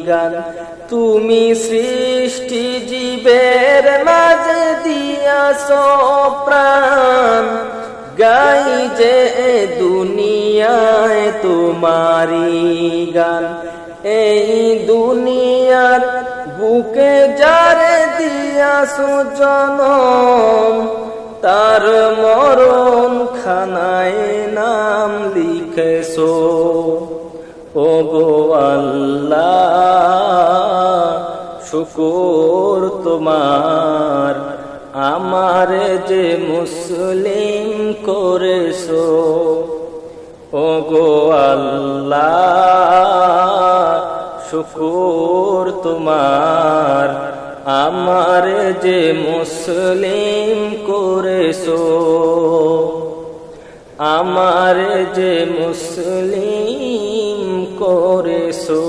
গান। তুমি সৃষ্টি জীবের মাঝে দিয়াছো প্রাণ, গাই যে দুনিয়ায় তোমারি গান। এই দুনিয়ার বুকে যারে দিয়াছো জনম, তার মরণ খানায় নাম লিখেছো। ওগো আল্লাহ শুকর তোমার, আমারে যে মুসলিম করেছো। ওগো আল্লাহ শুকর তোমার, আমারে যে মুসলিম করেছো, আমারে যে মুসলিম করেছো।